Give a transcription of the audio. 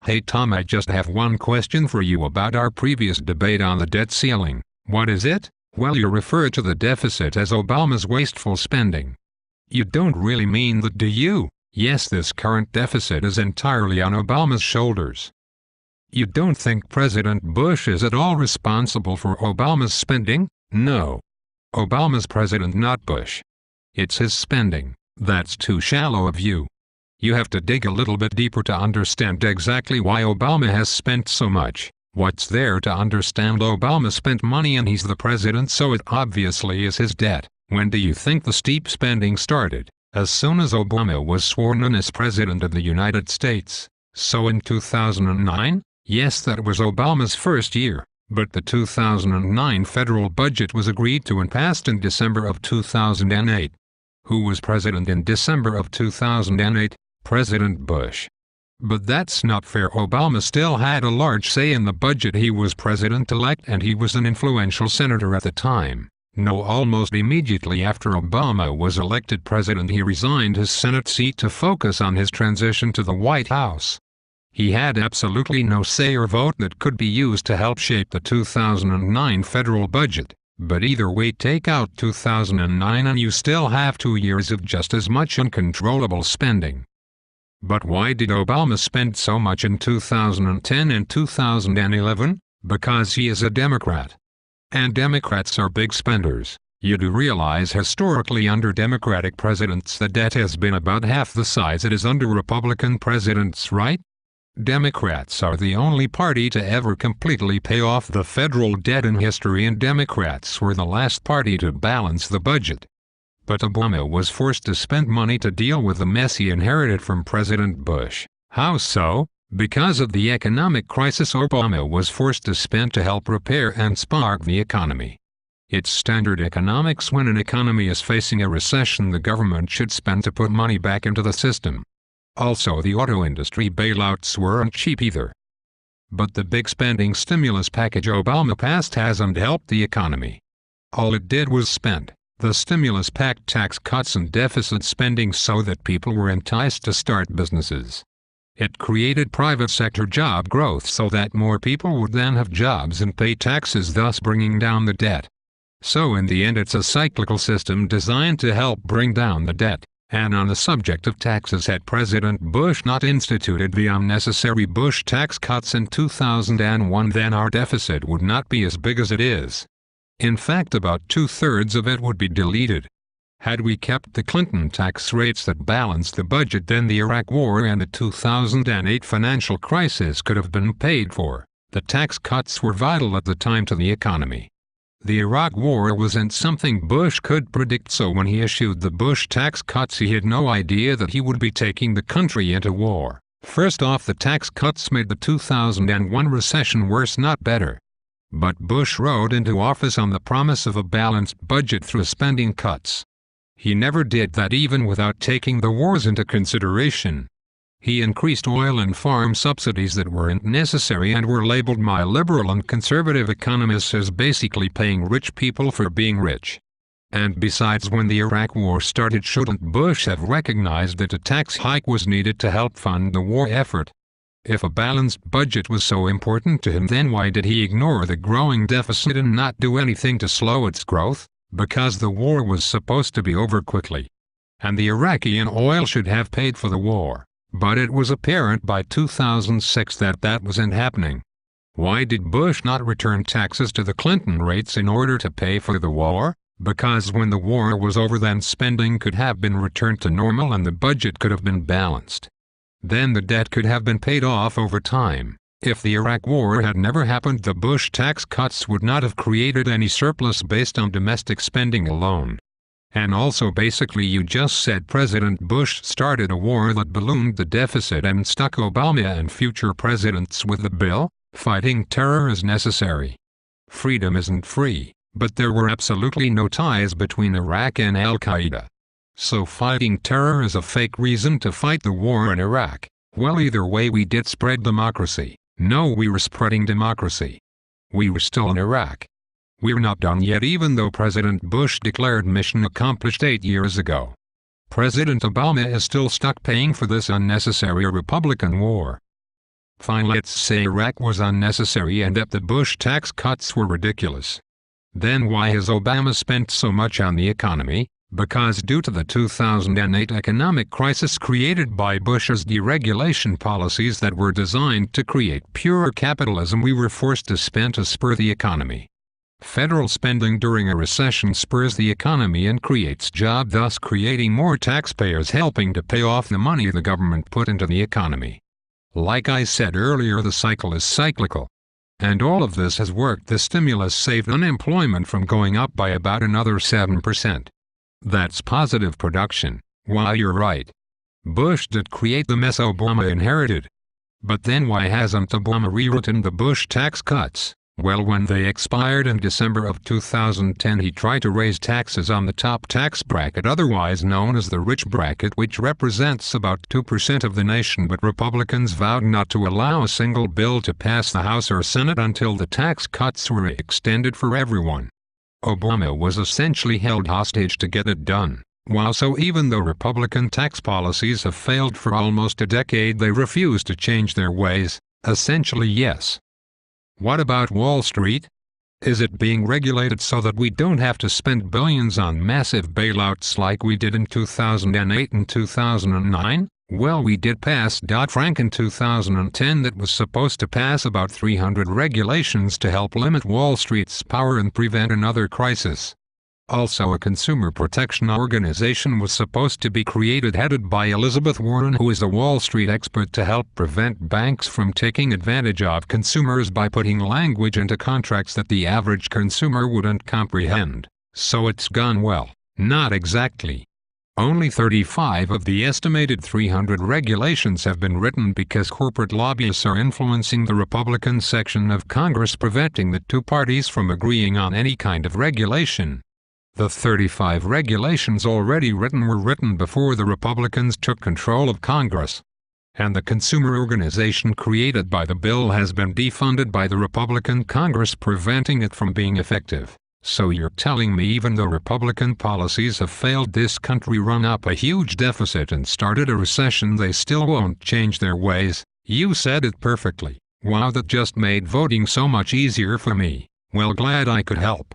Hey Tom, I just have one question for you about our previous debate on the debt ceiling. What is it? Well, you refer to the deficit as Obama's wasteful spending. You don't really mean that, do you? Yes, this current deficit is entirely on Obama's shoulders. You don't think President Bush is at all responsible for Obama's spending? No. Obama's president, not Bush. It's his spending. That's too shallow a view. You have to dig a little bit deeper to understand exactly why Obama has spent so much. What's there to understand? Obama spent money and he's the president, so it obviously is his debt. When do you think the steep spending started? As soon as Obama was sworn in as President of the United States. So in 2009? Yes, that was Obama's first year. But the 2009 federal budget was agreed to and passed in December of 2008. Who was president in December of 2008? President Bush. But that's not fair. Obama still had a large say in the budget. He was president-elect and he was an influential senator at the time. No, almost immediately after Obama was elected president, he resigned his Senate seat to focus on his transition to the White House. He had absolutely no say or vote that could be used to help shape the 2009 federal budget. But either way, take out 2009 and you still have 2 years of just as much uncontrollable spending. But why did Obama spend so much in 2010 and 2011? Because he is a Democrat. And Democrats are big spenders. You do realize historically under Democratic presidents the debt has been about half the size it is under Republican presidents, right? Democrats are the only party to ever completely pay off the federal debt in history, and Democrats were the last party to balance the budget. But Obama was forced to spend money to deal with the mess he inherited from President Bush. How so? Because of the economic crisis, Obama was forced to spend to help repair and spark the economy. It's standard economics. When an economy is facing a recession, the government should spend to put money back into the system. Also, the auto industry bailouts weren't cheap either. But the big spending stimulus package Obama passed hasn't helped the economy. All it did was spend. The stimulus packed tax cuts and deficit spending so that people were enticed to start businesses. It created private sector job growth so that more people would then have jobs and pay taxes, thus bringing down the debt. So in the end, it's a cyclical system designed to help bring down the debt. And on the subject of taxes, had President Bush not instituted the unnecessary Bush tax cuts in 2001, then our deficit would not be as big as it is. In fact, about 2/3 of it would be deleted. Had we kept the Clinton tax rates that balanced the budget, then the Iraq War and the 2008 financial crisis could have been paid for. The tax cuts were vital at the time to the economy. The Iraq War wasn't something Bush could predict, so when he issued the Bush tax cuts, he had no idea that he would be taking the country into war. First off, the tax cuts made the 2001 recession worse, not better. But Bush rode into office on the promise of a balanced budget through spending cuts. He never did that, even without taking the wars into consideration. He increased oil and farm subsidies that weren't necessary and were labeled by liberal and conservative economists as basically paying rich people for being rich. And besides, when the Iraq War started, shouldn't Bush have recognized that a tax hike was needed to help fund the war effort? If a balanced budget was so important to him, then why did he ignore the growing deficit and not do anything to slow its growth? Because the war was supposed to be over quickly. And the Iraqi oil should have paid for the war. But it was apparent by 2006 that that wasn't happening. Why did Bush not return taxes to the Clinton rates in order to pay for the war? Because when the war was over, then spending could have been returned to normal and the budget could have been balanced. Then the debt could have been paid off over time. If the Iraq War had never happened, the Bush tax cuts would not have created any surplus based on domestic spending alone. And also, basically, you just said President Bush started a war that ballooned the deficit and stuck Obama and future presidents with the bill. Fighting terror is necessary. Freedom isn't free, but there were absolutely no ties between Iraq and Al-Qaeda. So fighting terror is a fake reason to fight the war in Iraq. Well, either way, we did spread democracy. No, we were spreading democracy. We were still in Iraq. We're not done yet, even though President Bush declared mission accomplished 8 years ago. President Obama is still stuck paying for this unnecessary Republican war. Fine, let's say Iraq was unnecessary and that the Bush tax cuts were ridiculous. Then why has Obama spent so much on the economy? Because due to the 2008 economic crisis created by Bush's deregulation policies that were designed to create pure capitalism, we were forced to spend to spur the economy. Federal spending during a recession spurs the economy and creates jobs, thus creating more taxpayers helping to pay off the money the government put into the economy. Like I said earlier, the cycle is cyclical. And all of this has worked. The stimulus saved unemployment from going up by about another 7%. That's positive production. While you're right, Bush did create the mess Obama inherited. But then why hasn't Obama rewritten the Bush tax cuts? Well, when they expired in December of 2010, he tried to raise taxes on the top tax bracket, otherwise known as the rich bracket, which represents about 2% of the nation, but Republicans vowed not to allow a single bill to pass the House or Senate until the tax cuts were extended for everyone. Obama was essentially held hostage to get it done. So even though Republican tax policies have failed for almost a decade, they refuse to change their ways. Essentially, yes. What about Wall Street? Is it being regulated so that we don't have to spend billions on massive bailouts like we did in 2008 and 2009? Well, we did pass Dodd-Frank in 2010 that was supposed to pass about 300 regulations to help limit Wall Street's power and prevent another crisis. Also, a consumer protection organization was supposed to be created headed by Elizabeth Warren, who is a Wall Street expert, to help prevent banks from taking advantage of consumers by putting language into contracts that the average consumer wouldn't comprehend. So it's gone well. Not exactly. Only 35 of the estimated 300 regulations have been written because corporate lobbyists are influencing the Republican section of Congress, preventing the two parties from agreeing on any kind of regulation. The 35 regulations already written were written before the Republicans took control of Congress. And the consumer organization created by the bill has been defunded by the Republican Congress, preventing it from being effective. So you're telling me even though Republican policies have failed this country, run up a huge deficit and started a recession, they still won't change their ways? You said it perfectly. Wow, that just made voting so much easier for me. Well, glad I could help.